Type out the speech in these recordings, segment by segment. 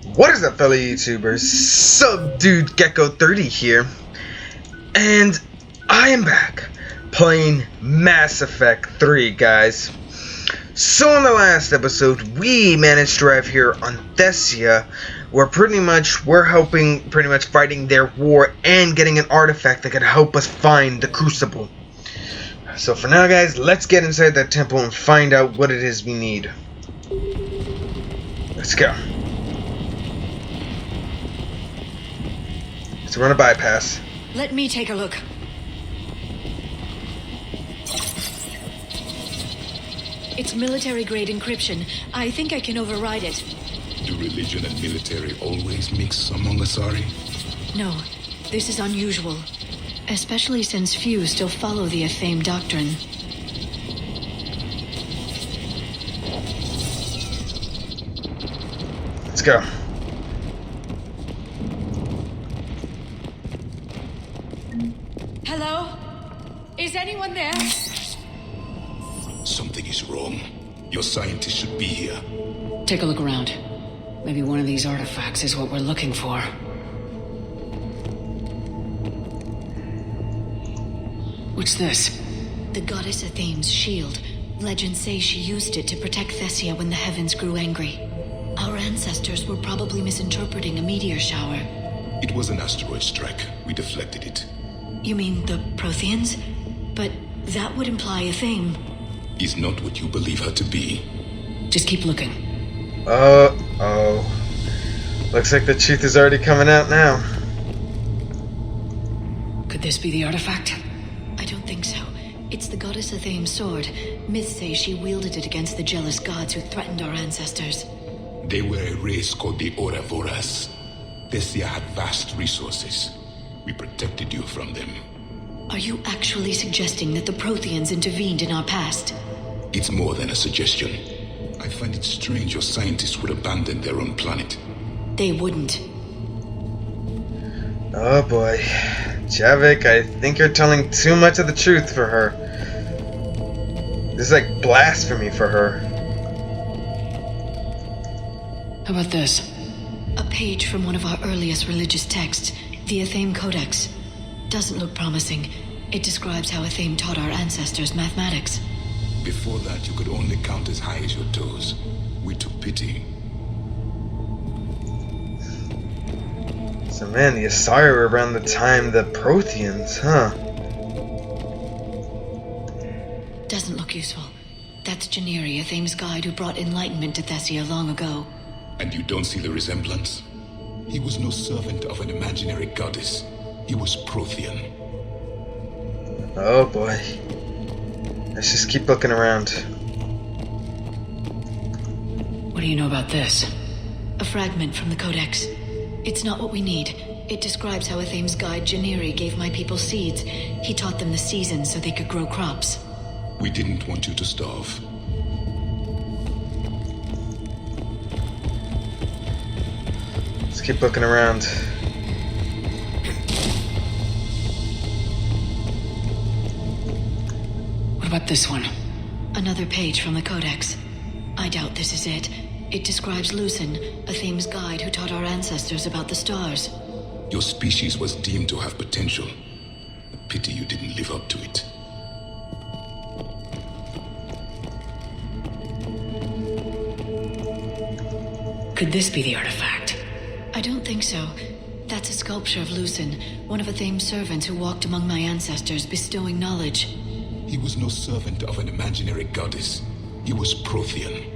What is up, fellow YouTubers? Subdued Gecko 30 here, and I am back playing Mass Effect 3, guys. So in the last episode, we managed to arrive here on Thessia, where we're helping, fighting their war and getting an artifact that could help us find the Crucible. So for now, guys, let's get inside that temple and find out what it is we need. Let's go. Let's run a bypass. Let me take a look. It's military-grade encryption. I think I can override it. Do religion and military always mix among Asari? No, this is unusual. Especially since few still follow the Athame doctrine. Let's go. Hello? Is anyone there? Something is wrong. Your scientists should be here. Take a look around. Maybe one of these artifacts is what we're looking for. What's this? The goddess Athame's shield. Legends say she used it to protect Thessia when the heavens grew angry. Our ancestors were probably misinterpreting a meteor shower. It was an asteroid strike. We deflected it. You mean the Protheans? But that would imply Athame. Is not what you believe her to be. Just keep looking. Oh. Looks like the truth is already coming out now. Could this be the artifact? I don't think so. It's the goddess Athame's sword. Myths say she wielded it against the jealous gods who threatened our ancestors. They were a race called the Ouroboros. Thessia had vast resources. We protected you from them. Are you actually suggesting that the Protheans intervened in our past? It's more than a suggestion. I find it strange your scientists would abandon their own planet. They wouldn't. Oh boy. Javik, I think you're telling too much of the truth for her. This is like blasphemy for her. How about this? A page from one of our earliest religious texts, the Athame Codex. Doesn't look promising. It describes how Athame taught our ancestors mathematics. Before that, you could only count as high as your toes. We took pity. So man, the Asari were around the time the Protheans, huh? Doesn't look useful. That's Janiri, Athame's guide who brought enlightenment to Thessia long ago. And you don't see the resemblance? He was no servant of an imaginary goddess. He was Prothean. Oh boy. Let's just keep looking around. What do you know about this? A fragment from the Codex. It's not what we need. It describes how Athame's guide Janiri gave my people seeds. He taught them the seasons so they could grow crops. We didn't want you to starve. Let's keep looking around. What about this one? Another page from the Codex. I doubt this is it. It describes Lucen, Athame's guide who taught our ancestors about the stars. Your species was deemed to have potential. A pity you didn't live up to it. Could this be the artifact? I don't think so. That's a sculpture of Lucen, one of Athame's servants who walked among my ancestors, bestowing knowledge. He was no servant of an imaginary goddess. He was Prothean.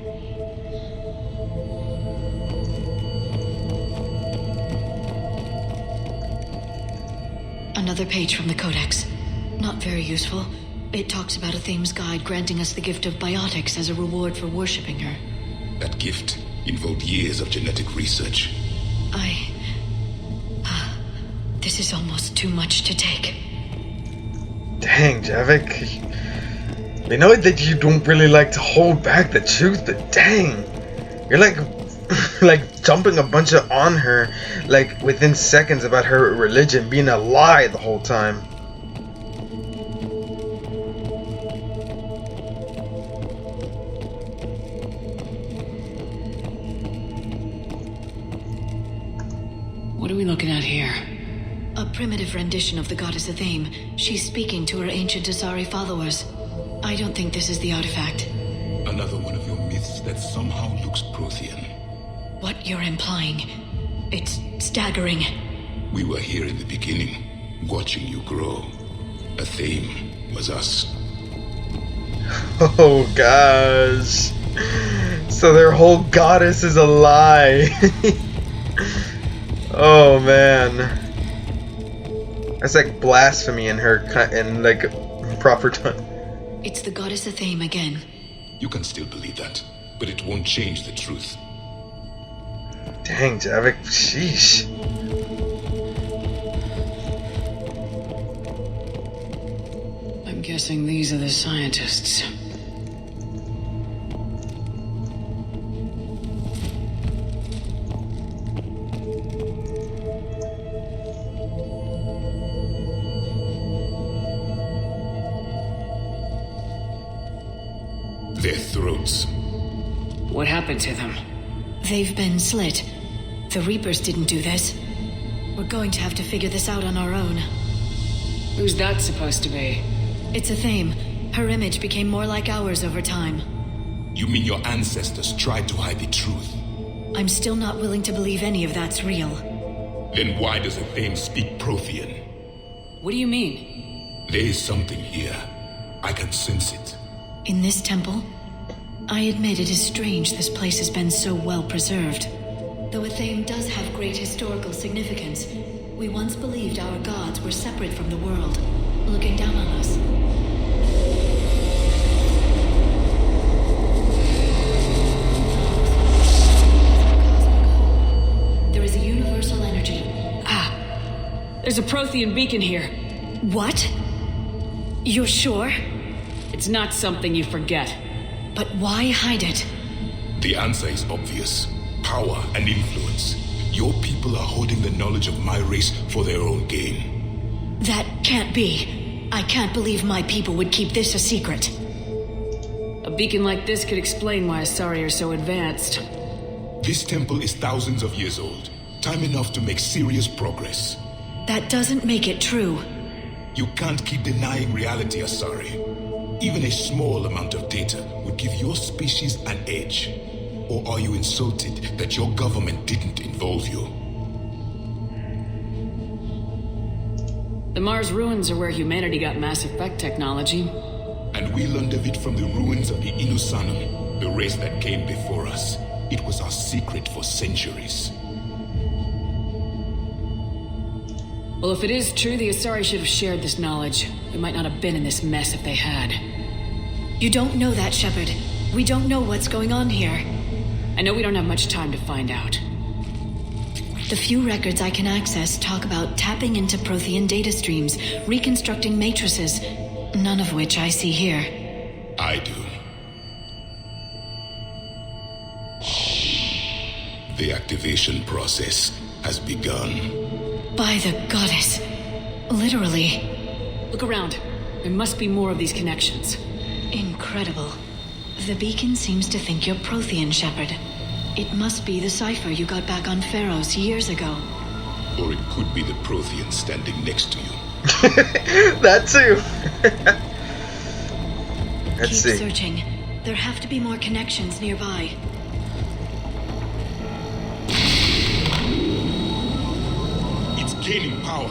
Another page from the Codex. Not very useful. It talks about Athame's guide granting us the gift of biotics as a reward for worshipping her. That gift involved years of genetic research. This is almost too much to take. Dang, Javik. We know that you don't really like to hold back the truth, but dang. You're like like dumping a bunch of on her, like within seconds, about her religion being a lie the whole time. What are we looking at here? A primitive rendition of the goddess Athame. She's speaking to her ancient Asari followers. I don't think this is the artifact. Another one of your myths that somehow looks Prothean. What you're implying, it's staggering. We were here in the beginning, watching you grow. Athame was us. Oh gosh. So their whole goddess is a lie. Oh man. That's like blasphemy in her in like proper time. It's the goddess Athame again. You can still believe that, but it won't change the truth. Dang, Javik, sheesh. I'm guessing these are the scientists. Their throats. What happened to them? They've been slit. The Reapers didn't do this. We're going to have to figure this out on our own. Who's that supposed to be? It's Athame. Her image became more like ours over time. You mean your ancestors tried to hide the truth? I'm still not willing to believe any of that's real. Then why does Athame speak Prothean? What do you mean? There is something here. I can sense it. In this temple? I admit it is strange this place has been so well preserved. Though Athame does have great historical significance, we once believed our gods were separate from the world, looking down on us. There is a universal energy. Ah, there's a Prothean beacon here. What? You're sure? It's not something you forget. But why hide it? The answer is obvious. Power and influence. Your people are holding the knowledge of my race for their own gain. That can't be. I can't believe my people would keep this a secret. A beacon like this could explain why Asari are so advanced. This temple is thousands of years old. Time enough to make serious progress. That doesn't make it true. You can't keep denying reality, Asari. Even a small amount of data would give your species an edge. Or are you insulted that your government didn't involve you? The Mars ruins are where humanity got Mass Effect technology. And we learned of it from the ruins of the Inusanum, the race that came before us. It was our secret for centuries. Well, if it is true, the Asari should have shared this knowledge. We might not have been in this mess if they had. You don't know that, Shepard. We don't know what's going on here. I know we don't have much time to find out. The few records I can access talk about tapping into Prothean data streams, reconstructing matrices, none of which I see here. I do. The activation process has begun. By the goddess. Literally. Look around. There must be more of these connections. Incredible. The beacon seems to think you're Prothean, Shepard. It must be the cipher you got back on Pharaohs years ago. Or it could be the Prothean standing next to you. That too. Let's see. Keep searching. There have to be more connections nearby. It's gaining power.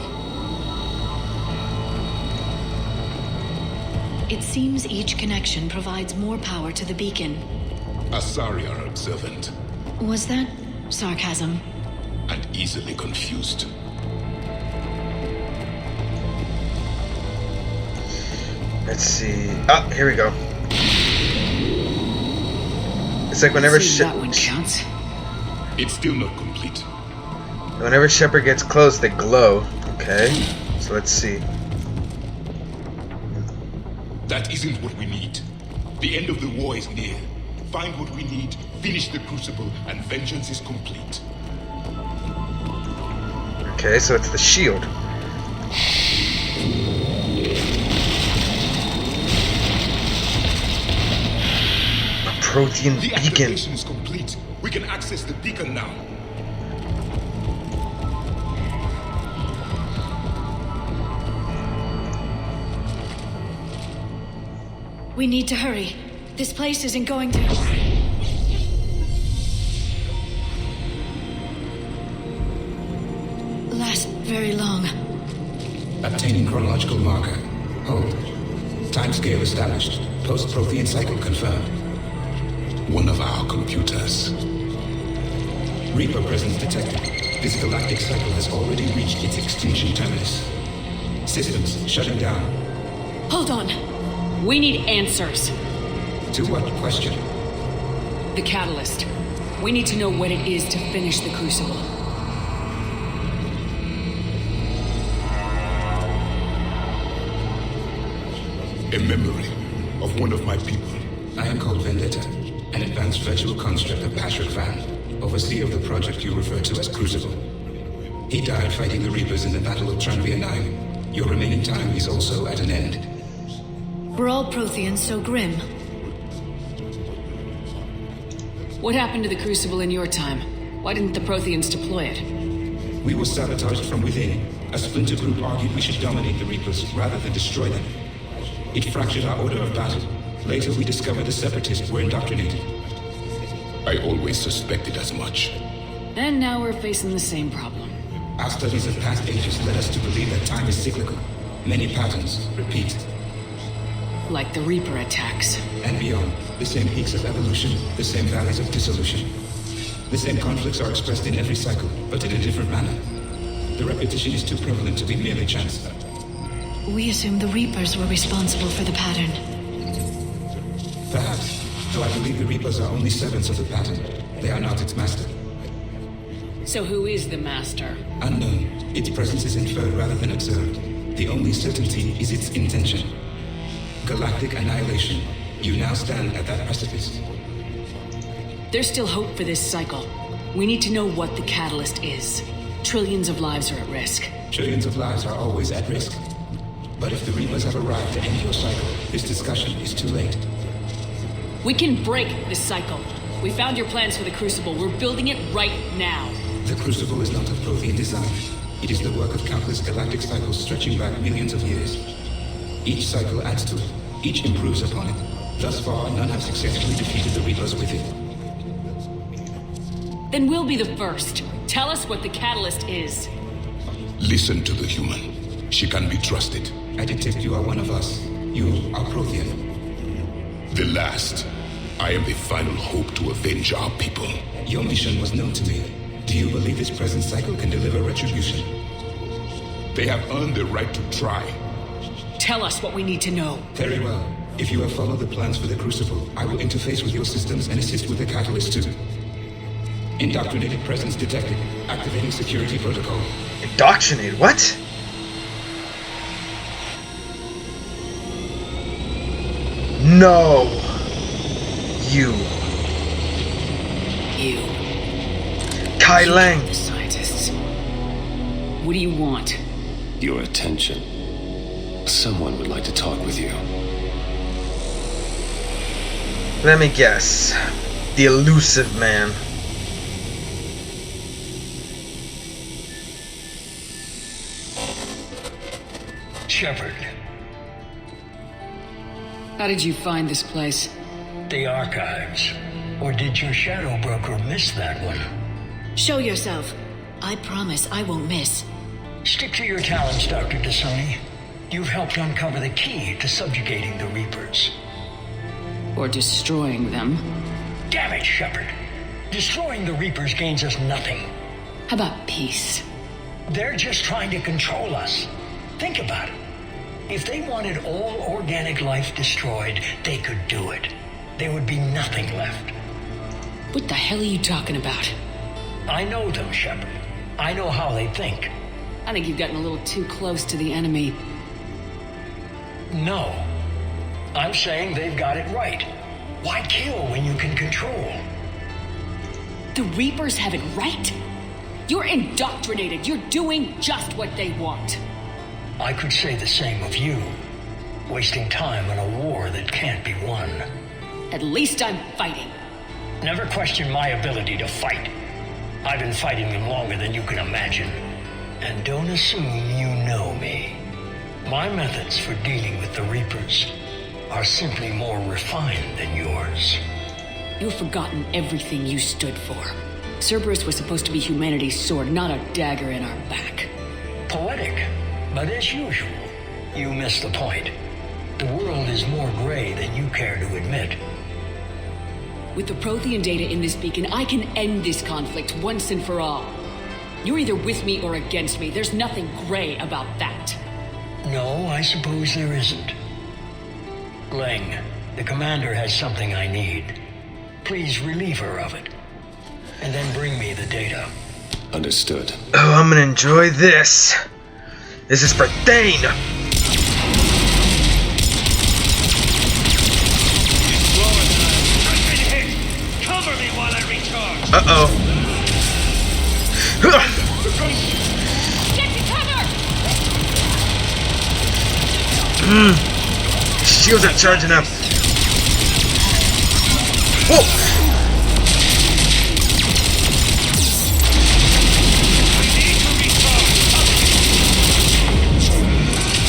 It seems each connection provides more power to the beacon. Asari are observant. Was that sarcasm? And easily confused. Let's see. Ah, here we go. It's like whenever that one counts. It's still not complete. Whenever Shepard gets close, they glow. Okay, so let's see. That isn't what we need. The end of the war is near. Find what we need, finish the crucible, and vengeance is complete. Okay, so it's the shield. A Prothean The beacon. activation is complete. We can access the beacon now. We need to hurry. This place isn't going to... last very long. Obtaining chronological marker. Hold. Timescale established. Post-Prothean cycle confirmed. One of our computers. Reaper presence detected. This galactic cycle has already reached its extinction terminus. Systems shutting down. Hold on. We need answers. To what question? The catalyst. We need to know what it is to finish the Crucible. A memory of one of my people. I am called Vendetta, an advanced virtual construct of Patrick Van, overseer of the project you refer to as Crucible. He died fighting the Reapers in the Battle of Tranvia 9. Your remaining time is also at an end. Were all Protheans so grim? What happened to the Crucible in your time? Why didn't the Protheans deploy it? We were sabotaged from within. A splinter group argued we should dominate the Reapers rather than destroy them. It fractured our order of battle. Later we discovered the Separatists were indoctrinated. I always suspected as much. And now we're facing the same problem. Our studies of past ages led us to believe that time is cyclical. Many patterns repeat. Like the Reaper attacks. And beyond, the same peaks of evolution, the same valleys of dissolution. The same conflicts are expressed in every cycle, but in a different manner. The repetition is too prevalent to be merely chance. We assumed the Reapers were responsible for the pattern. Perhaps, though I believe the Reapers are only servants of the pattern. They are not its master. So who is the master? Unknown. Its presence is inferred rather than observed. The only certainty is its intention. Galactic annihilation. You now stand at that precipice. There's still hope for this cycle. We need to know what the catalyst is. Trillions of lives are at risk. Trillions of lives are always at risk. But if the Reapers have arrived to end your cycle, this discussion is too late. We can break this cycle. We found your plans for the Crucible. We're building it right now. The Crucible is not of Prothean design. It is the work of countless galactic cycles stretching back millions of years. Each cycle adds to it. Each improves upon it. Thus far, none have successfully defeated the Reapers with it. Then we'll be the first. Tell us what the catalyst is. Listen to the human. She can be trusted. I detect you are one of us. You are Prothean. The last. I am the final hope to avenge our people. Your mission was known to me. Do you believe this present cycle can deliver retribution? They have earned the right to try. Tell us what we need to know. Very well. If you have followed the plans for the Crucible, I will interface with your systems and assist with the catalyst too. Indoctrinated presence detected. Activating security protocol. Indoctrinated? What? No. You. Kai Lang. The scientists. What do you want? Your attention. Someone would like to talk with you. Let me guess. The elusive man. Shepard. How did you find this place? The archives. Or did your shadow broker miss that one? Show yourself. I promise I won't miss. Stick to your talents, Dr. Dasani. You've helped uncover the key to subjugating the Reapers. Or destroying them? Damn it, Shepard. Destroying the Reapers gains us nothing. How about peace? They're just trying to control us. Think about it. If they wanted all organic life destroyed, they could do it. There would be nothing left. What the hell are you talking about? I know them, Shepard. I know how they think. I think you've gotten a little too close to the enemy. No. I'm saying they've got it right. Why kill when you can control? The Reapers have it right? You're indoctrinated. You're doing just what they want. I could say the same of you. Wasting time in a war that can't be won. At least I'm fighting. Never question my ability to fight. I've been fighting them longer than you can imagine. And don't assume you know me. My methods for dealing with the Reapers are simply more refined than yours. You've forgotten everything you stood for. Cerberus was supposed to be humanity's sword, not a dagger in our back. Poetic, but as usual, you miss the point. The world is more gray than you care to admit. With the Prothean data in this beacon, I can end this conflict once and for all. You're either with me or against me. There's nothing gray about that. No, I suppose there isn't. Leng, the commander has something I need. Please relieve her of it. And then bring me the data. Understood. Oh, I'm gonna enjoy this. This is for Thane. Cover me while I recharge. Uh-oh. Get to cover! Shields are charging up. Whoa!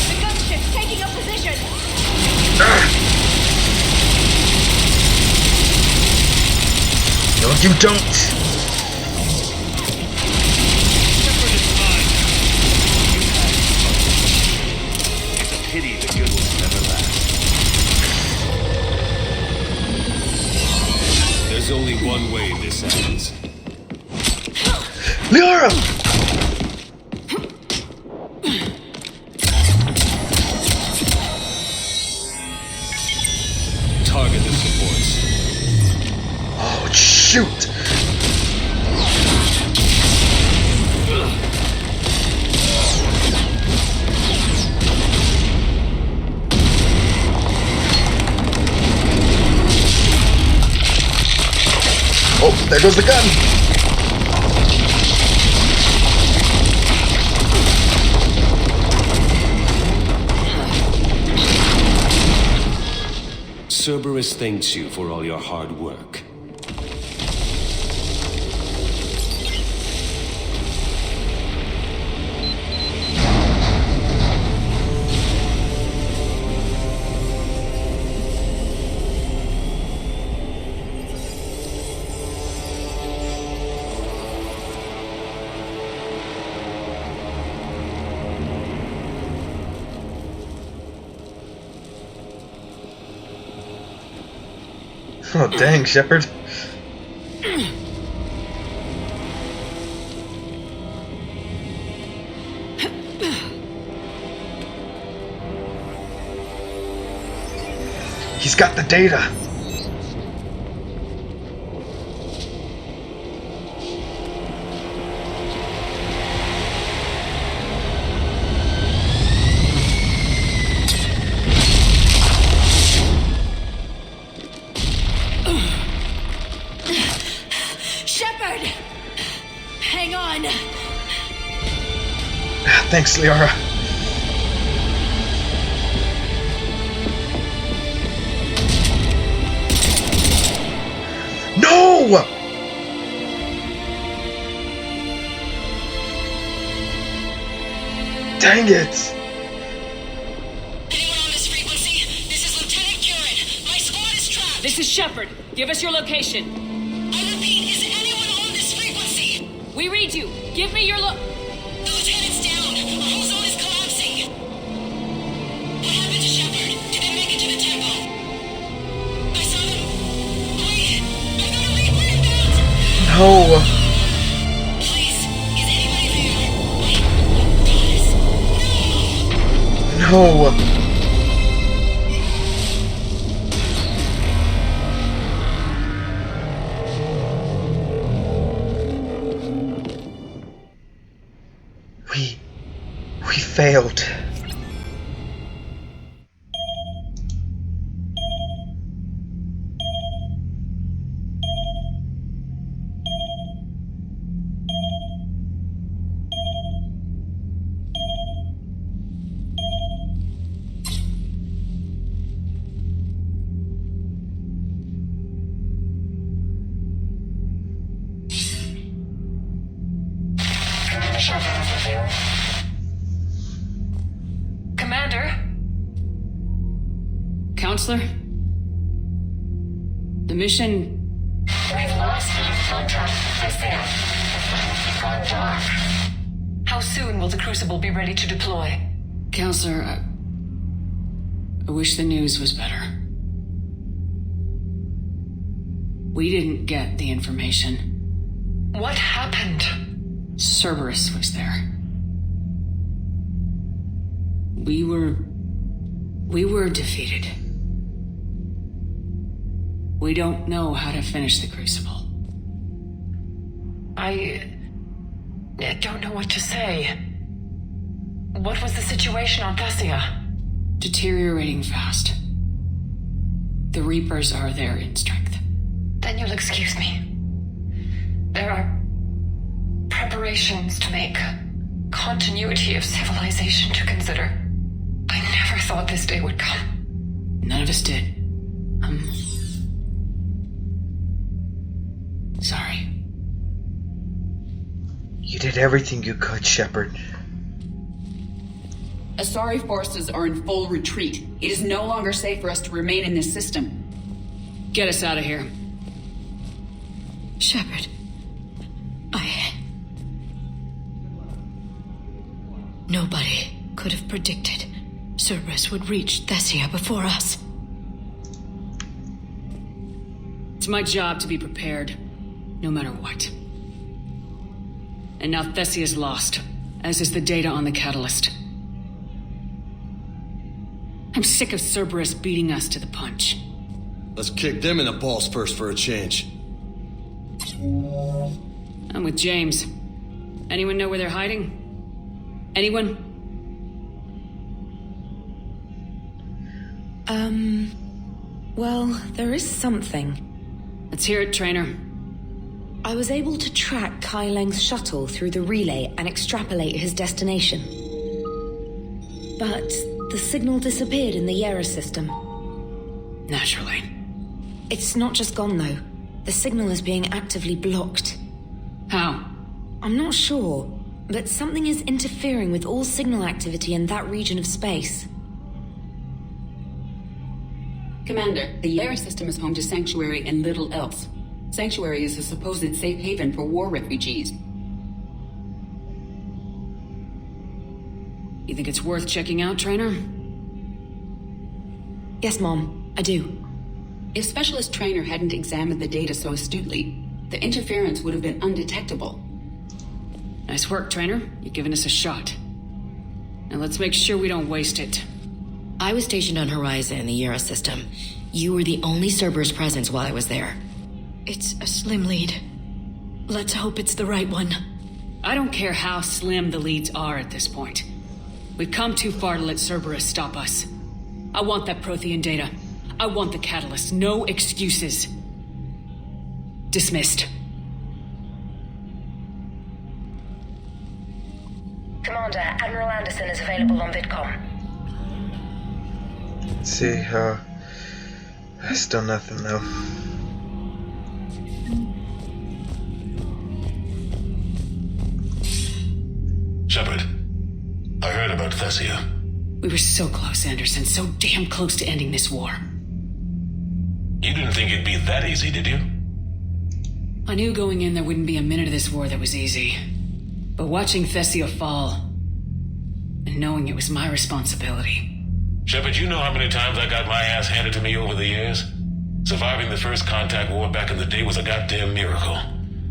The gunship's taking up position. No, you don't. Pity the good ones never last. There's only one way this ends. Liara! Target the supports. Oh, shoot! Oh, there goes the gun! Cerberus thanks you for all your hard work. Oh, dang, Shepard. He's got the data. Shepard! Hang on! Thanks, Liara. No! Dang it! Anyone on this frequency? This is Lieutenant Curran. My squad is trapped. This is Shepard. Give us your location. I repeat, is anyone on this frequency? We read you. Give me your The lieutenant's down. Our whole zone is collapsing. What happened to Shepard? Did they make it to the temple? I saw them. Wait, I've got a Reaper inbound. No! Please, is anybody there? Wait, guys, no. No! We failed. Counselor? The mission... We've lost contact with Thessia. It's gone dark. How soon will the Crucible be ready to deploy? Counselor, I wish the news was better. We didn't get the information. What happened? Cerberus was there. We were defeated. We don't know how to finish the Crucible. I don't know what to say. What was the situation on Thessia? Deteriorating fast. The Reapers are there in strength. Then you'll excuse me. There are preparations to make. Continuity of civilization to consider. I never thought this day would come. None of us did. Sorry. You did everything you could, Shepard. Asari forces are in full retreat. It is no longer safe for us to remain in this system. Get us out of here. Shepard. Nobody could have predicted Cerberus would reach Thessia before us. It's my job to be prepared, no matter what. And now Thessia's lost, as is the data on the catalyst. I'm sick of Cerberus beating us to the punch. Let's kick them in the balls first for a change. I'm with James. Anyone know where they're hiding? Anyone? Well, there is something. Let's hear it, Trainer. I was able to track Kai Leng's shuttle through the relay and extrapolate his destination. But the signal disappeared in the Yera system. Naturally. It's not just gone, though. The signal is being actively blocked. How? I'm not sure, but something is interfering with all signal activity in that region of space. Commander, the Yera system is home to Sanctuary and little else. Sanctuary is a supposed safe haven for war refugees. You think it's worth checking out, Trainer? Yes, Mom, I do. If Specialist Trainer hadn't examined the data so astutely, the interference would have been undetectable. Nice work, Trainer. You've given us a shot. Now let's make sure we don't waste it. I was stationed on Horizon in the Yera system. You were the only Cerberus presence while I was there. It's a slim lead. Let's hope it's the right one. I don't care how slim the leads are at this point. We've come too far to let Cerberus stop us. I want that Prothean data. I want the catalyst. No excuses. Dismissed. Commander, Admiral Anderson is available on VidCom. See, still nothing though. Shepard, I heard about Thessia. We were so close, Anderson. So damn close to ending this war. You didn't think it'd be that easy, did you? I knew going in there wouldn't be a minute of this war that was easy. But watching Thessia fall, and knowing it was my responsibility. Shepard, you know how many times I got my ass handed to me over the years? Surviving the first contact war back in the day was a goddamn miracle.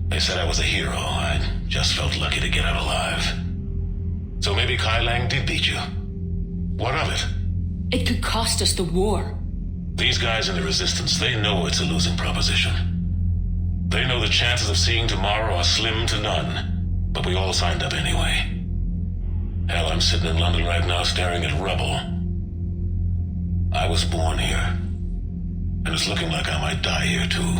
They said I was a hero. I just felt lucky to get out alive. So maybe Kai Lang did beat you. What of it? It could cost us the war. These guys in the Resistance, they know it's a losing proposition. They know the chances of seeing tomorrow are slim to none. But we all signed up anyway. Hell, I'm sitting in London right now staring at rubble. I was born here. And it's looking like I might die here too.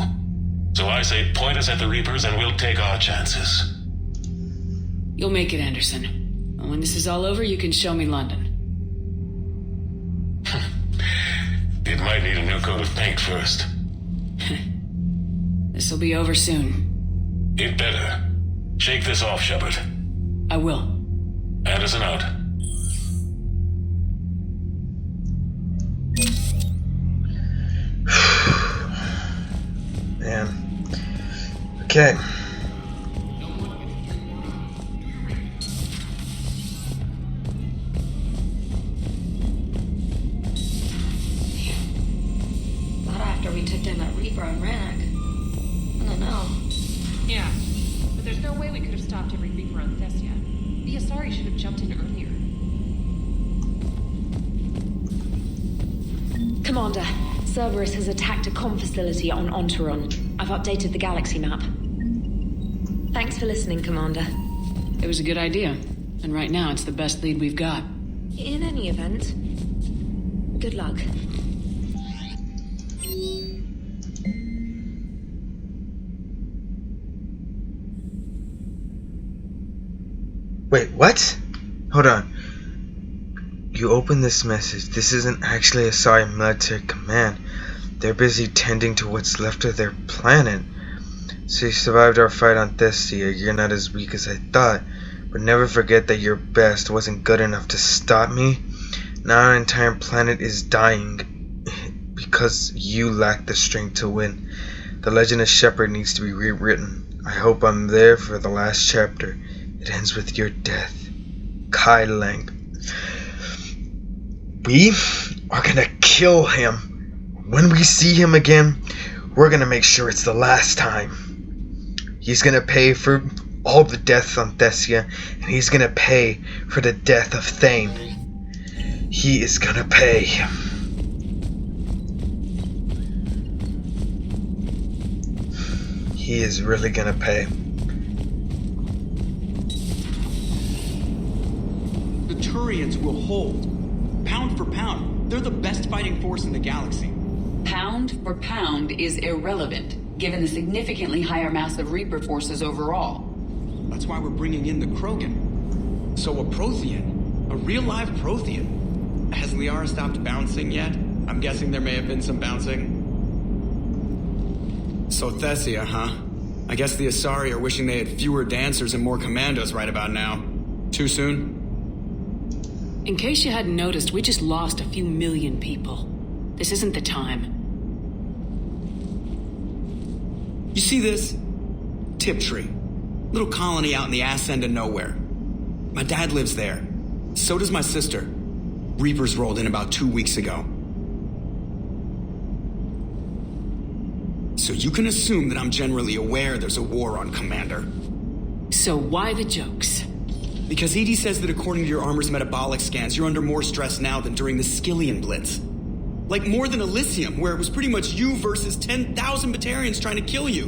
So I say point us at the Reapers and we'll take our chances. You'll make it, Anderson. And when this is all over, you can show me London. It might need a new coat of paint first. This'll be over soon. It better. Shake this off, Shepard. I will. Anderson out. Okay. Not after we took down that Reaper on Rannoch. I don't know. Yeah, but there's no way we could have stopped every Reaper on Thessia. The Asari should have jumped in earlier. Commander, Cerberus has attacked a comm facility on Ontaron. I've updated the galaxy map. Thanks for listening, Commander. It was a good idea. And right now, it's the best lead we've got. In any event, good luck. Wait, what? Hold on. You open this message. This isn't actually a Asari military command. They're busy tending to what's left of their planet. So you survived our fight on Thessia. You're not as weak as I thought. But never forget that your best wasn't good enough to stop me. Now our entire planet is dying because you lack the strength to win. The legend of Shepard needs to be rewritten. I hope I'm there for the last chapter. It ends with your death. Kai Lang. We are gonna kill him. When we see him again, we're gonna make sure it's the last time. He's gonna pay for all the deaths on Thessia, and he's gonna pay for the death of Thane. He is gonna pay. He is really gonna pay. The Turians will hold. Pound for pound, they're the best fighting force in the galaxy. Pound for pound is irrelevant, given the significantly higher mass of Reaper forces overall. That's why we're bringing in the Krogan. So a Prothean, a real live Prothean. Has Liara stopped bouncing yet? I'm guessing there may have been some bouncing. So Thessia, huh? I guess the Asari are wishing they had fewer dancers and more commandos right about now. Too soon? In case you hadn't noticed, we just lost a few million people. This isn't the time. You see this? Tiptree. Little colony out in the ass end of nowhere. My dad lives there. So does my sister. Reapers rolled in about 2 weeks ago. So you can assume that I'm generally aware there's a war on, Commander. So why the jokes? Because EDI says that according to your armor's metabolic scans, you're under more stress now than during the Skillian Blitz. Like more than Elysium, where it was pretty much you versus 10,000 Batarians trying to kill you.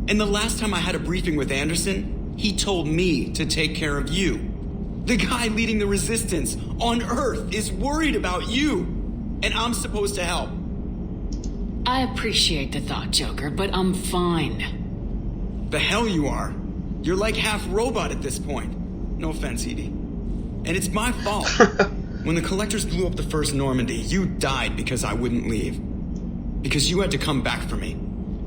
And the last time I had a briefing with Anderson, he told me to take care of you. The guy leading the resistance on Earth is worried about you. And I'm supposed to help. I appreciate the thought, Joker, but I'm fine. The hell you are. You're like half robot at this point. No offense, Edie. And it's my fault. When the Collectors blew up the first Normandy, you died because I wouldn't leave. Because you had to come back for me.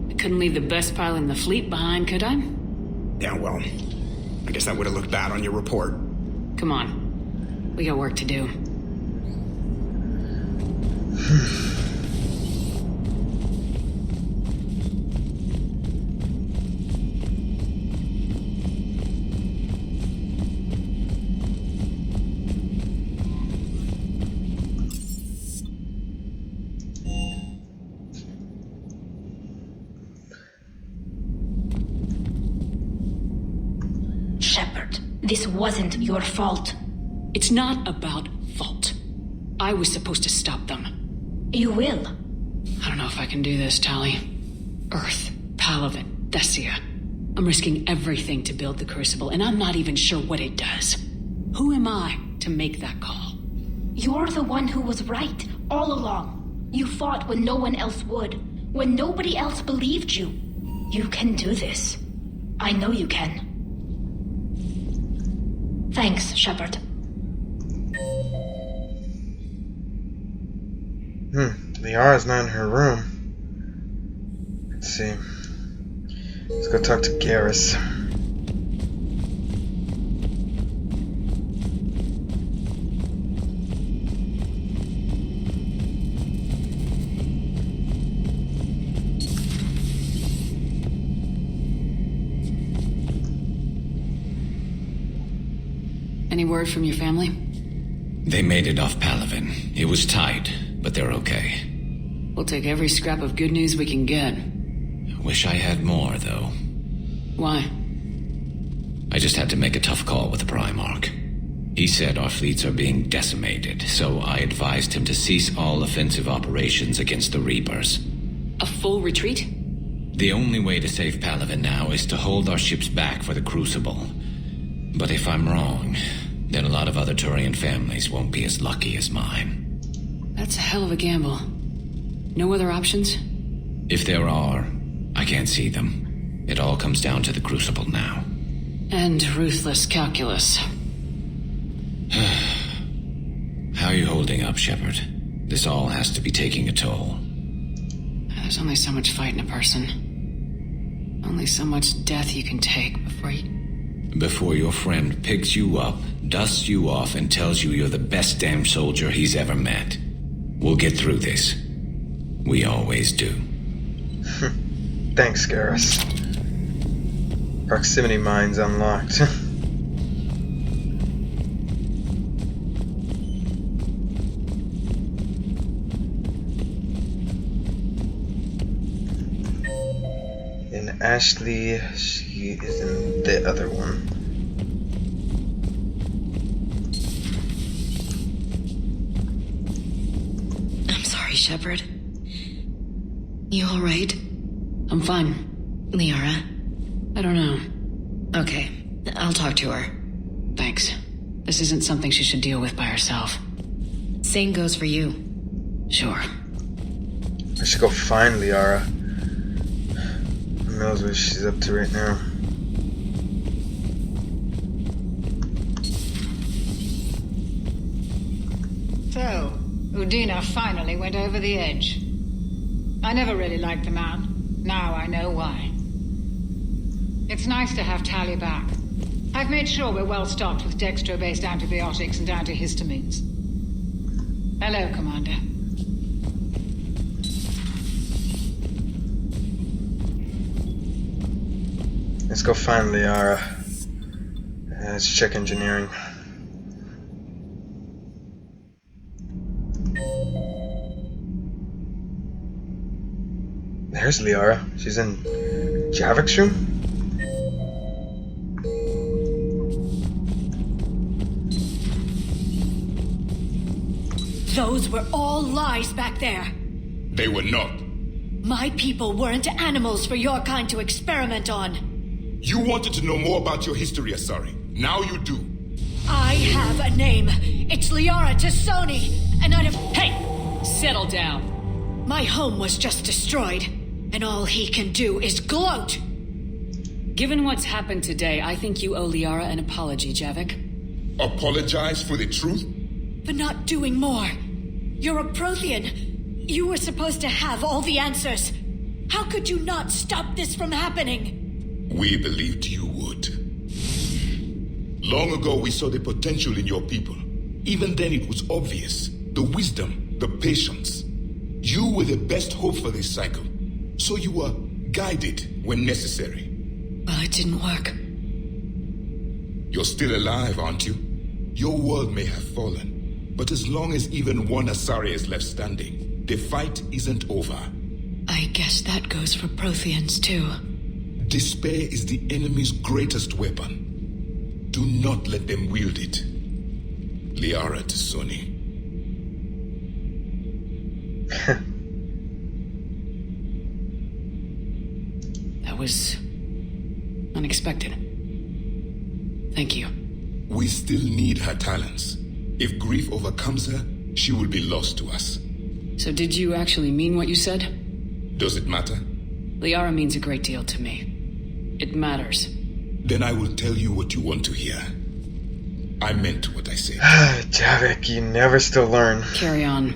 I couldn't leave the best pilot in the fleet behind, could I? Yeah, well, I guess that would have looked bad on your report. Come on. We got work to do. Shepard, this wasn't your fault. It's not about fault. I was supposed to stop them. You will. I don't know if I can do this, Tali. Earth, Palaven, Thessia. I'm risking everything to build the Crucible, and I'm not even sure what it does. Who am I to make that call? You're the one who was right, all along. You fought when no one else would, when nobody else believed you. You can do this. I know you can. Thanks, Shepard. Liara's not in her room. Let's see. Let's go talk to Garrus. Any word from your family? They made it off Palaven. It was tight, but they're okay. We'll take every scrap of good news we can get. Wish I had more, though. Why? I just had to make a tough call with the Primarch. He said our fleets are being decimated, so I advised him to cease all offensive operations against the Reapers. A full retreat? The only way to save Palaven now is to hold our ships back for the Crucible. But if I'm wrong, then a lot of other Turian families won't be as lucky as mine. That's a hell of a gamble. No other options? If there are, I can't see them. It all comes down to the Crucible now. And ruthless calculus. How are you holding up, Shepard? This all has to be taking a toll. There's only so much fight in a person. Only so much death you can take before your friend picks you up, dusts you off, and tells you you're the best damn soldier he's ever met. We'll get through this. We always do. Thanks, Garrus. Proximity mines unlocked. And Ashley, she is in the other one. I'm sorry, Shepard. You alright? I'm fine. Liara? I don't know. Okay, I'll talk to her. Thanks. This isn't something she should deal with by herself. Same goes for you. Sure. I should go find Liara. Who knows what she's up to right now. So, Udina finally went over the edge. I never really liked the man. Now I know why. It's nice to have Tali back. I've made sure we're well stocked with dextro-based antibiotics and antihistamines. Hello, Commander. Let's go find Liara. Let's check engineering. There's Liara. She's in Javik's room. Those were all lies back there. They were not. My people weren't animals for your kind to experiment on. You wanted to know more about your history, Asari. Now you do. I have a name. It's Liara Tassoni, and I'd have... Hey! Settle down. My home was just destroyed, and all he can do is gloat. Given what's happened today, I think you owe Liara an apology, Javik. Apologize for the truth? For not doing more. You're a Prothean. You were supposed to have all the answers. How could you not stop this from happening? We believed you would. Long ago, we saw the potential in your people. Even then, it was obvious. The wisdom, the patience. You were the best hope for this cycle. So you were guided when necessary. Well, it didn't work. You're still alive, aren't you? Your world may have fallen. But as long as even one Asari is left standing, the fight isn't over. I guess that goes for Protheans, too. Despair is the enemy's greatest weapon. Do not let them wield it. Liara Tassoni. That was unexpected. Thank you. We still need her talents. If grief overcomes her, she will be lost to us. So did you actually mean what you said? Does it matter? Liara means a great deal to me. It matters. Then I will tell you what you want to hear. I meant what I said. Javik, you never still learn. Carry on.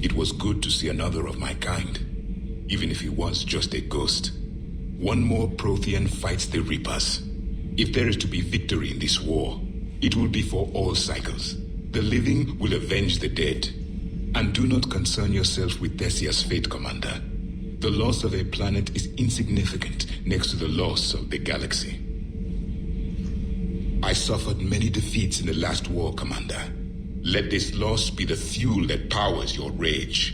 It was good to see another of my kind, even if he was just a ghost. One more Prothean fights the Reapers. If there is to be victory in this war, it will be for all cycles. The living will avenge the dead. And do not concern yourself with Thessia's fate, Commander. The loss of a planet is insignificant next to the loss of the galaxy. I suffered many defeats in the last war, Commander. Let this loss be the fuel that powers your rage.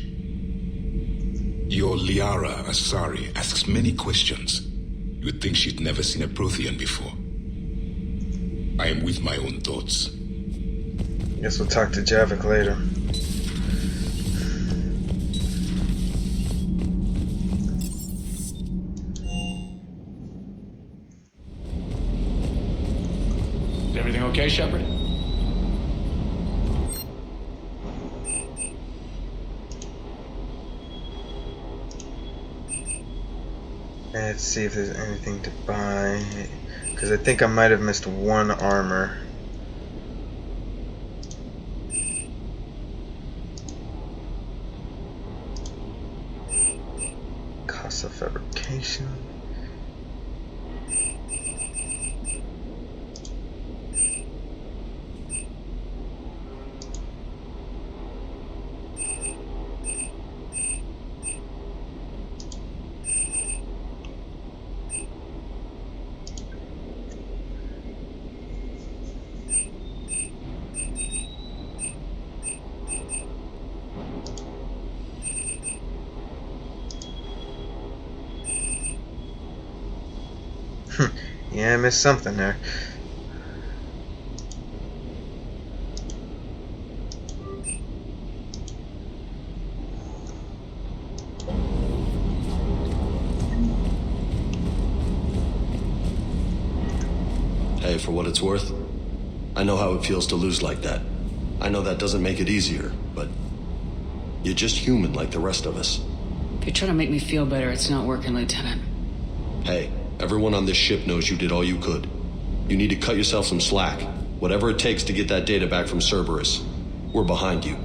Your Liara Asari asks many questions. You would think she'd never seen a Prothean before. I am with my own thoughts. Guess we'll talk to Javik later. Is everything okay, Shepard? Let's see if there's anything to buy, because I think I might have missed one armor. Cost of fabrication. Yeah, I missed something there. Hey, for what it's worth, I know how it feels to lose like that. I know that doesn't make it easier, but you're just human like the rest of us. If you're trying to make me feel better, it's not working, Lieutenant. Hey, everyone on this ship knows you did all you could. You need to cut yourself some slack. Whatever it takes to get that data back from Cerberus. We're behind you.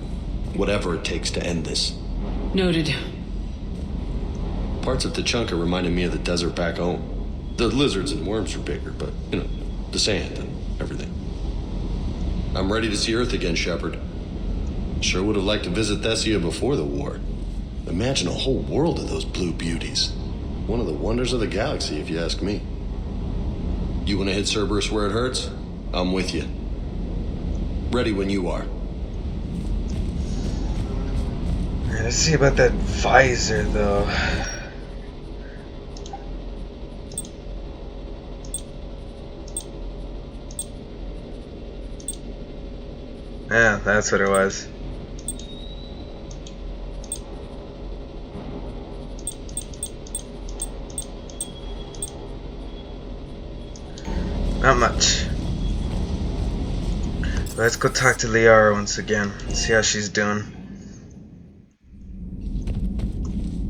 Whatever it takes to end this. Noted. Parts of Tachanka reminded me of the desert back home. The lizards and worms were bigger, but, you know, the sand and everything. I'm ready to see Earth again, Shepard. Sure would have liked to visit Thessia before the war. Imagine a whole world of those blue beauties. One of the wonders of the galaxy, if you ask me. You want to hit Cerberus where it hurts? I'm with you. Ready when you are. Let's see about that visor, though. Yeah, that's what it was. Not much. Let's go talk to Liara once again. See how she's doing.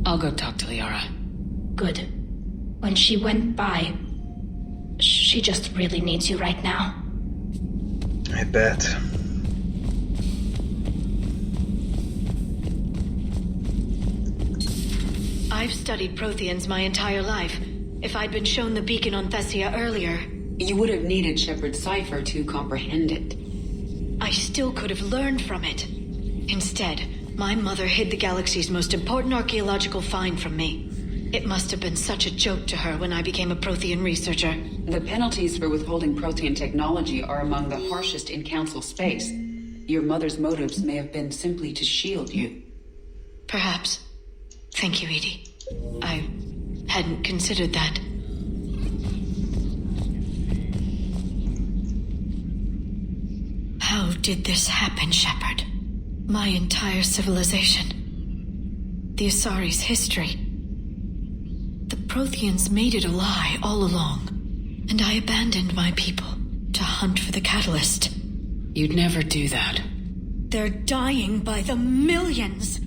I'll go talk to Liara. Good. When she went by, she just really needs you right now. I bet. I've studied Protheans my entire life. If I'd been shown the beacon on Thessia earlier... You would have needed Shepard's cipher to comprehend it. I still could have learned from it. Instead, my mother hid the galaxy's most important archaeological find from me. It must have been such a joke to her when I became a Prothean researcher. The penalties for withholding Prothean technology are among the harshest in Council space. Your mother's motives may have been simply to shield you. Perhaps. Thank you, Edie. I hadn't considered that. How did this happen, Shepard? My entire civilization. The Asari's history. The Protheans made it a lie all along, and I abandoned my people to hunt for the catalyst. You'd never do that. They're dying by the millions.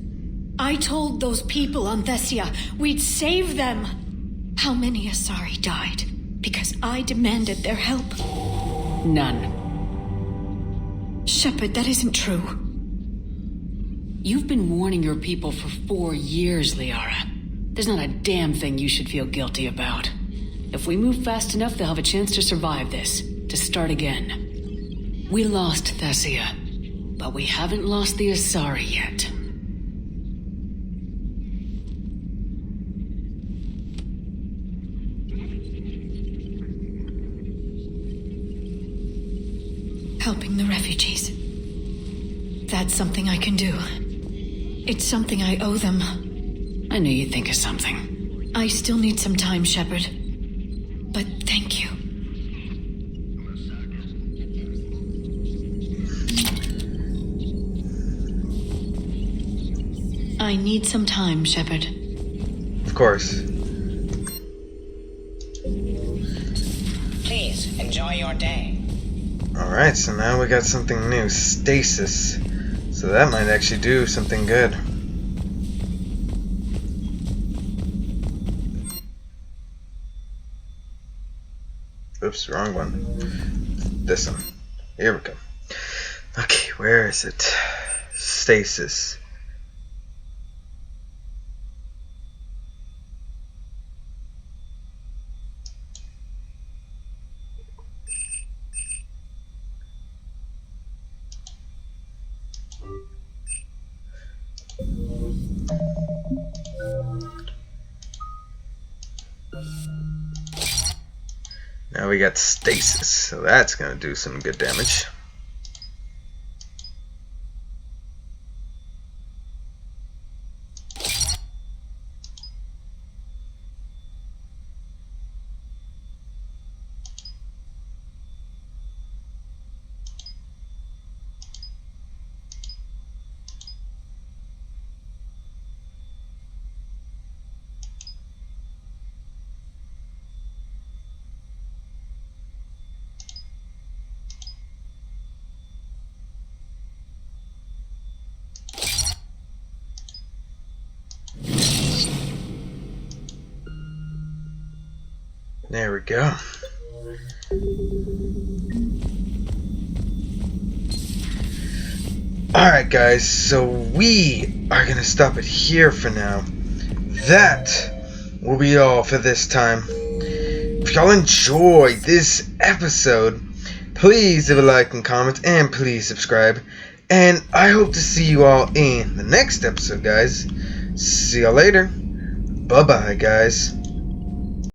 I told those people on Thessia we'd save them. How many Asari died because I demanded their help? None. Shepard, that isn't true. You've been warning your people for 4 years, Liara. There's not a damn thing you should feel guilty about. If we move fast enough, they'll have a chance to survive this, to start again. We lost Thessia, but we haven't lost the Asari yet. Helping the refugees. That's something I can do. It's something I owe them. I knew you'd think of something. I still need some time, Shepard. But thank you. I need some time, Shepard. Of course. Please, enjoy your day. Alright, so now we got something new. Stasis. So that might actually do something good. Oops, wrong one. This one. Here we go. Okay, where is it? Stasis. Now we got stasis, so that's gonna do some good damage. There we go. Alright guys, so we are gonna stop it here for now. That will be all for this time. If y'all enjoyed this episode, please leave a like and comment, and please subscribe. And I hope to see you all in the next episode, guys. See y'all later. Bye-bye, guys.